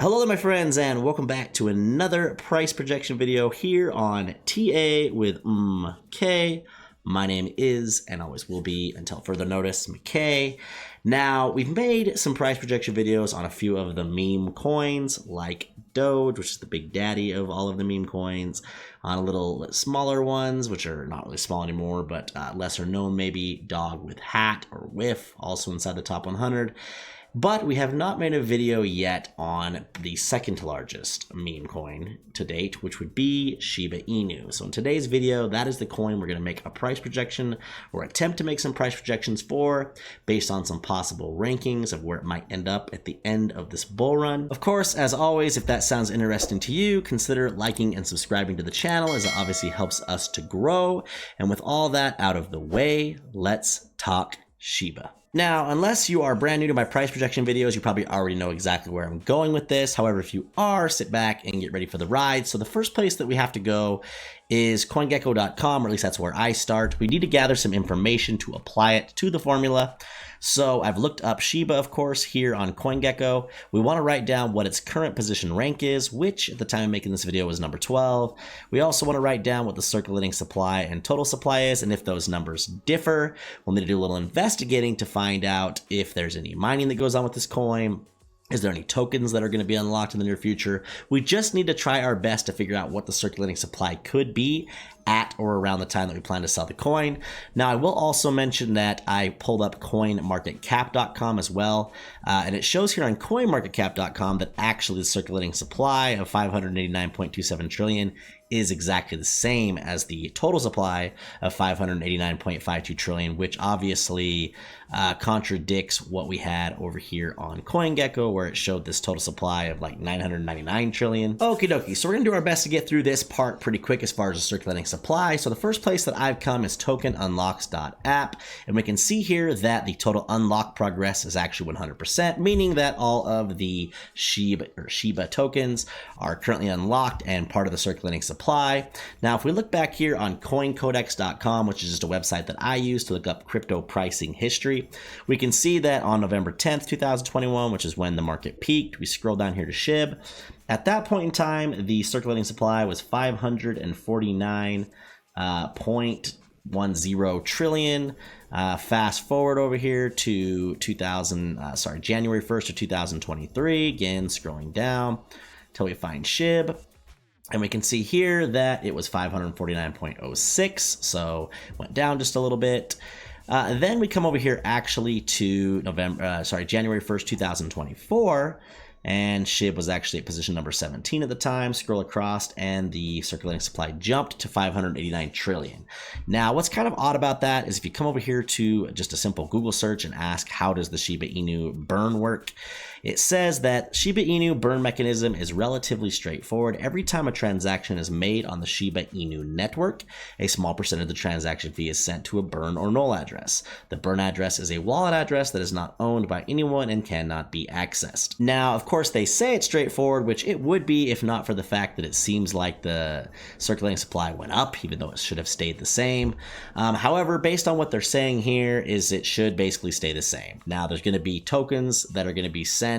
Hello there, my friends, and welcome back to another price projection video here on TA with MK. My name is, and always will be until further notice, MK. Now, we've made some price projection videos on a few of the meme coins, like Doge, which is the big daddy of all of the meme coins, on a little smaller ones, which are not really small anymore, but lesser known maybe, Dog with Hat or Whiff, also inside the top 100. But we have not made a video yet on the second largest meme coin to date, which would be Shiba Inu. So in today's video, that is the coin we're going to make a price projection or attempt to make some price projections for based on some possible rankings of where it might end up at the end of this bull run. Of course, as always, if that sounds interesting to you, consider liking and subscribing to the channel, as it obviously helps us to grow. And with all that out of the way, let's talk Shiba. Now, unless you are brand new to my price projection videos, you probably already know exactly where I'm going with this. However, if you are, sit back and get ready for the ride. So the first place that we have to go is CoinGecko.com, or at least that's where I start. We need to gather some information to apply it to the formula. So I've looked up Shiba, of course, here on CoinGecko. We want to write down what its current position rank is, which at the time of making this video was number 12. We also want to write down what the circulating supply and total supply is, and if those numbers differ, we'll need to do a little investigating to find out if there's any mining that goes on with this coin. Is there any tokens that are going to be unlocked in the near future? We just need to try our best to figure out what the circulating supply could be at or around the time that we plan to sell the coin. Now, I will also mention that I pulled up coinmarketcap.com as well, and it shows here on coinmarketcap.com that actually the circulating supply of 589.27 trillion is exactly the same as the total supply of 589.52 trillion, which obviously contradicts what we had over here on CoinGecko, where it showed this total supply of like 999 trillion. Okie dokie, so we're gonna do our best to get through this part pretty quick as far as the circulating supply. So the first place that I've come is tokenunlocks.app, and we can see here that the total unlock progress is actually 100%, meaning that all of the Shiba tokens are currently unlocked and part of the circulating supply. Now, if we look back here on coincodex.com, which is just a website that I use to look up crypto pricing history, we can see that on November 10th, 2021, which is when the market peaked, we scroll down here to SHIB. At that point in time, the circulating supply was 549.10 trillion. Fast forward over here to January 1st of 2023. Again, scrolling down till we find SHIB. And we can see here that it was 549.06, so went down just a little bit. Then we come over here actually to January 1st, 2024. And SHIB was actually at position number 17 at the time. Scroll across and the circulating supply jumped to 589 trillion. Now, what's kind of odd about that is if you come over here to just a simple Google search and ask how does the Shiba Inu burn work, it says that Shiba Inu burn mechanism is relatively straightforward. Every time a transaction is made on the Shiba Inu network, a small percent of the transaction fee is sent to a burn or null address. The burn address is a wallet address that is not owned by anyone and cannot be accessed. Now, of course, they say it's straightforward, which it would be if not for the fact that it seems like the circulating supply went up, even though it should have stayed the same. However, based on what they're saying here, is it should basically stay the same. Now, there's going to be tokens that are going to be sent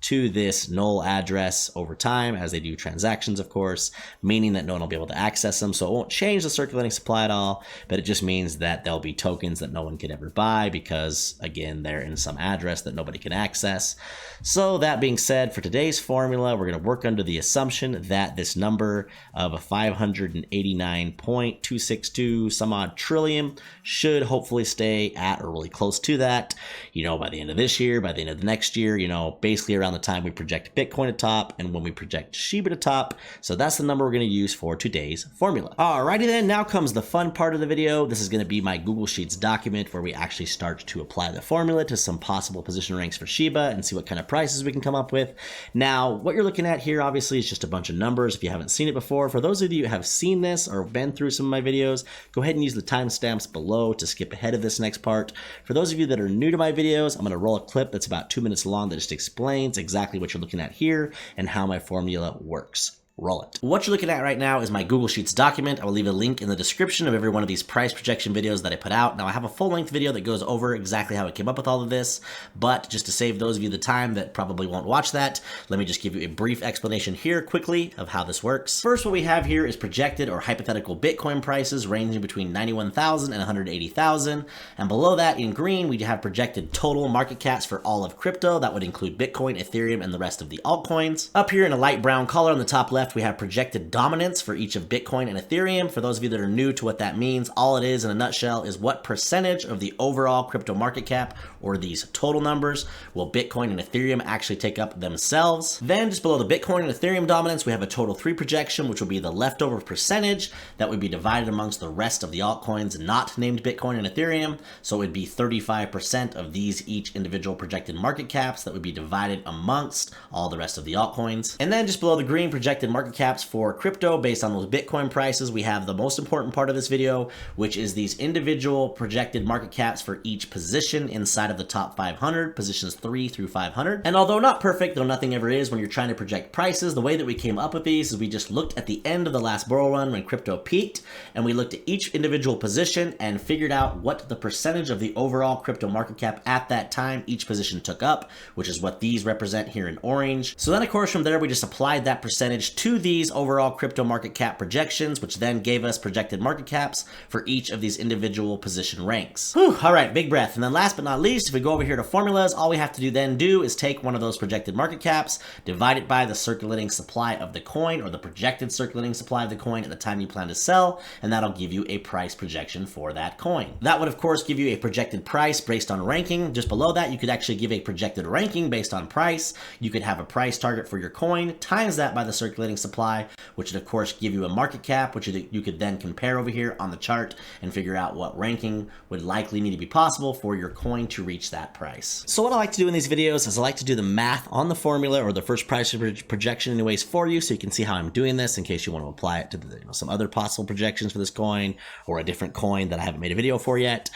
to this null address over time as they do transactions, of course, meaning that no one will be able to access them. So it won't change the circulating supply at all, but it just means that there'll be tokens that no one could ever buy because, again, they're in some address that nobody can access. So that being said, for today's formula, we're going to work under the assumption that this number of 589.262 some odd trillion should hopefully stay at or really close to that, by the end of this year, by the end of the next year, basically around the time we project Bitcoin to top and when we project Shiba to top. So that's the number we're going to use for today's formula. Alrighty then, now comes the fun part of the video. This is going to be my Google Sheets document where we actually start to apply the formula to some possible position ranks for Shiba and see what kind of prices we can come up with. Now, what you're looking at here obviously is just a bunch of numbers if you haven't seen it before. For those of you who have seen this or been through some of my videos, go ahead and use the timestamps below to skip ahead of this next part. For those of you that are new to my videos, I'm going to roll a clip that's about 2 minutes long that just explains exactly what you're looking at here and how my formula works. roll it. What you're looking at right now is my Google Sheets document. I will leave a link in the description of every one of these price projection videos that I put out. Now I have a full-length video that goes over exactly how I came up with all of this, but just to save those of you the time that probably won't watch that, let me just give you a brief explanation here quickly of how this works. First, what we have here is projected or hypothetical Bitcoin prices ranging between 91,000 and 180,000. And below that in green, we have projected total market caps for all of crypto. That would include Bitcoin, Ethereum, and the rest of the altcoins. Up here in a light brown color on the top left, we have projected dominance for each of Bitcoin and Ethereum. For those of you that are new to what that means, all it is in a nutshell is what percentage of the overall crypto market cap, or these total numbers, will Bitcoin and Ethereum actually take up themselves. Then just below the Bitcoin and Ethereum dominance, we have a total 3 projection, which will be the leftover percentage that would be divided amongst the rest of the altcoins not named Bitcoin and Ethereum. So it would be 35% of these each individual projected market caps that would be divided amongst all the rest of the altcoins. And then just below the green projected market caps for crypto based on those Bitcoin prices, we have the most important part of this video, which is these individual projected market caps for each position inside of the top 500, positions 3 through 500. And although not perfect, though nothing ever is when you're trying to project prices, the way that we came up with these is we just looked at the end of the last bull run when crypto peaked, and we looked at each individual position and figured out what the percentage of the overall crypto market cap at that time each position took up, which is what these represent here in orange. So then of course from there we just applied that percentage to these overall crypto market cap projections, which then gave us projected market caps for each of these individual position ranks. Whew, all right, big breath. And then last but not least, if we go over here to formulas, all we have to do is take one of those projected market caps, divide it by the circulating supply of the coin, or the projected circulating supply of the coin at the time you plan to sell, and that'll give you a price projection for that coin. That would of course give you a projected price based on ranking. Just below that, you could actually give a projected ranking based on price. You could have a price target for your coin, times that by the circulating supply, which would of course give you a market cap, which you could then compare over here on the chart and figure out what ranking would likely need to be possible for your coin to reach that price. So what I like to do in these videos is I like to do the math on the formula or the first price projection anyways for you, so you can see how I'm doing this in case you want to apply it to some other possible projections for this coin or a different coin that I haven't made a video for yet.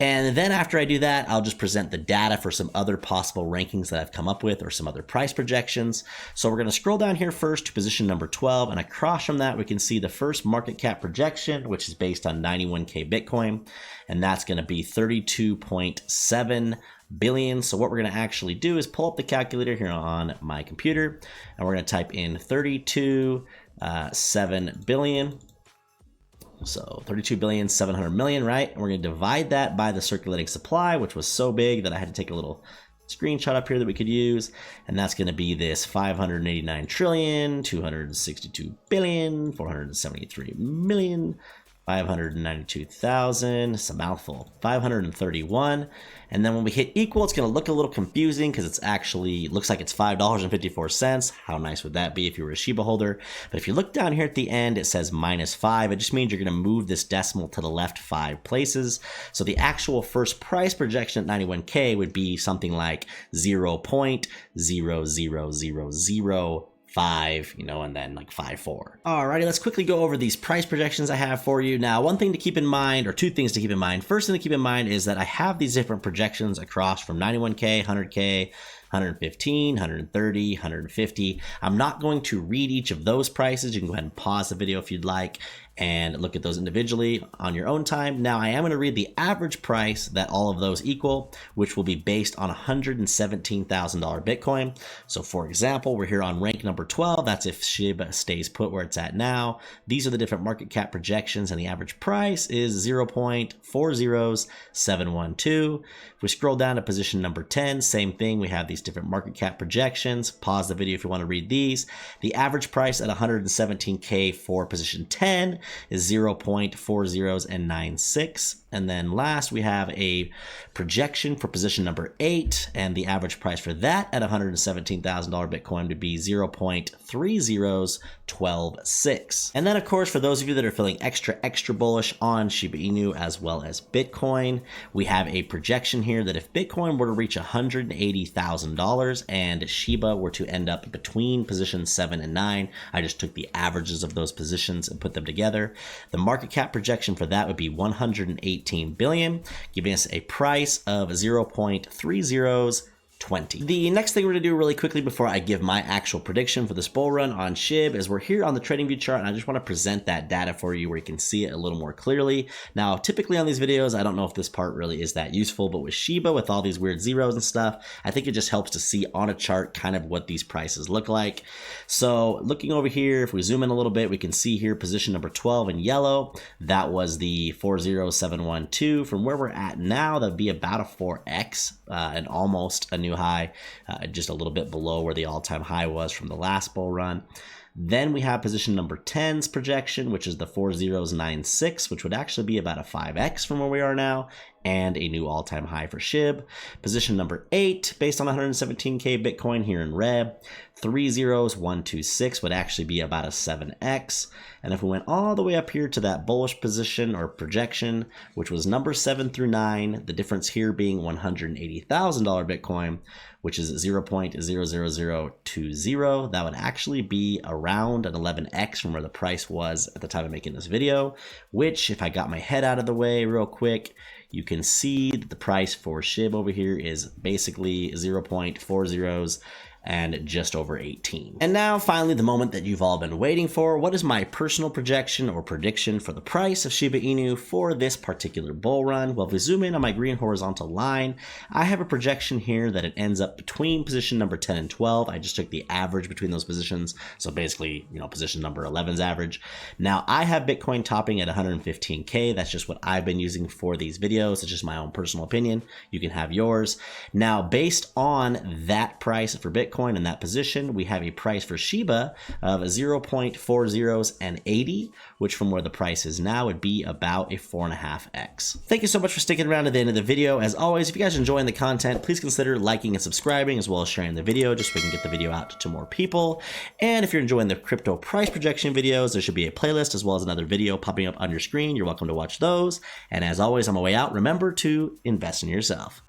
And then after I do that, I'll just present the data for some other possible rankings that I've come up with or some other price projections. So we're going to scroll down here first to position number 12, and across from that we can see the first market cap projection, which is based on 91K Bitcoin, and that's going to be 32.7 billion. So what we're going to actually do is pull up the calculator here on my computer, and we're going to type in 32.7 billion. So 32,700,000,000, right? And we're going to divide that by the circulating supply, which was so big that I had to take a little screenshot up here that we could use. And that's going to be this 589,262,473,592,000. It's a mouthful. 531. And then when we hit equal, it's going to look a little confusing because it's actually looks like it's $5.54. How nice would that be if you were a Shiba holder? But if you look down here at the end, it says -5. It just means you're going to move this decimal to the left 5 places. So the actual first price projection at 91K would be something like 0.00005, and then like 54. Alrighty, let's quickly go over these price projections I have for you. Now, one thing to keep in mind, or two things to keep in mind. First thing to keep in mind is that I have these different projections across from 91K, 100K, 115, 130, 150. I'm not going to read each of those prices. You can go ahead and pause the video if you'd like and look at those individually on your own time. Now, I am going to read the average price that all of those equal, which will be based on $117,000 Bitcoin. So for example, we're here on rank number 12. That's if SHIB stays put where it's at now. These are the different market cap projections, and the average price is 0.40712. If we scroll down to position number 10, same thing. We have these different market cap projections. Pause the video if you want to read these. The average price at 117K for position 10 is 0.4096. And then last, we have a projection for position number 8, and the average price for that at $117,000 Bitcoin would be 0.30126. And then, of course, for those of you that are feeling extra bullish on Shiba Inu as well as Bitcoin, we have a projection here that if Bitcoin were to reach $180,000 and Shiba were to end up between positions 7 and 9, I just took the averages of those positions and put them together. The market cap projection for that would be 118 billion, giving us a price of 0.305 20. The next thing we're gonna do really quickly before I give my actual prediction for this bull run on SHIB is we're here on the TradingView chart, and I just want to present that data for you where you can see it a little more clearly. Now, typically on these videos, I don't know if this part really is that useful, but with SHIBA, with all these weird zeros and stuff, I think it just helps to see on a chart kind of what these prices look like. So looking over here, if we zoom in a little bit, we can see here position number 12 in yellow. That was the 40712. From where we're at now, that'd be about a 4x and almost a new high, just a little bit below where the all-time high was from the last bull run. Then we have position number 10's projection, which is the 4096, which would actually be about a 5x from where we are now, and a new all-time high for SHIB. Position number 8, based on 117K Bitcoin here in red, 30126 would actually be about a 7x. And if we went all the way up here to that bullish position or projection, which was number 7 through 9, the difference here being $180,000 Bitcoin, which is 0.00020, that would actually be around an 11x from where the price was at the time of making this video, which, if I got my head out of the way real quick, you can see that the price for SHIB over here is basically 0.40s and just over 18. And now finally the moment that you've all been waiting for. What is my personal projection or prediction for the price of Shiba Inu for this particular bull run? Well, if we zoom in on my green horizontal line, I have a projection here that it ends up between position number 10 and 12. I just took the average between those positions, so basically, you know, position number 11's average. Now I have Bitcoin topping at 115K. That's just what I've been using for these videos. It's just my own personal opinion. You can have yours. Now, based on that price for Bitcoin in that position, we have a price for Shiba of 0.40s and 80, which from where the price is now would be about a 4.5x. Thank you so much for sticking around to the end of the video. As always, if you guys are enjoying the content, please consider liking and subscribing, as well as sharing the video, just so we can get the video out to more people. And if you're enjoying the crypto price projection videos, there should be a playlist as well as another video popping up on your screen. You're welcome to watch those. And as always, on my way out, remember to invest in yourself.